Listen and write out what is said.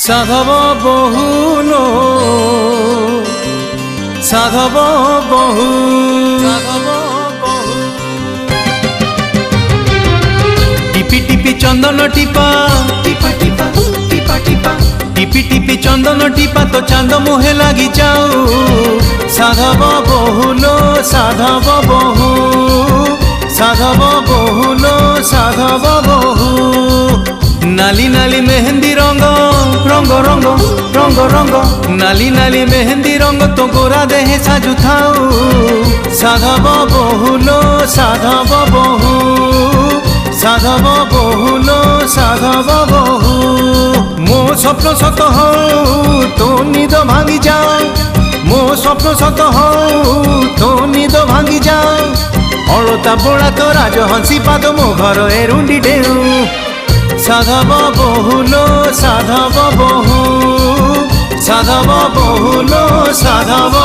সাধব বহুল সাধব বহু টিপি টিপি চন্দন টিপা টিপা টিপা টিপা টিপা টিপি টিপি চন্দন টিপা তো চাঁদ মুহে লাগি যাও সাধব বহুল সাধব বহু সাধব বহুল সাধব বহু নালি নালি মেহেন্দি রঙ রঙ রঙ রঙ রঙ নালি নালি মেহেন্দি রঙ তো গোরা দেহে সাজু থাও সাধব বহুল সাধব বহু সাধব বহুল সাধব বহু মো স্বপ্ন সত হও তো নিদ ভাঙি যাও মো স্বপ্ন সত হও তো নিদ ভাঙি যাও অলতা বোড়া তো রাজহংসী পাদ মো ঘর এরুন্ডি ঢেউ সাধব বহুল সাধব বহু সাধব বহুল সাধব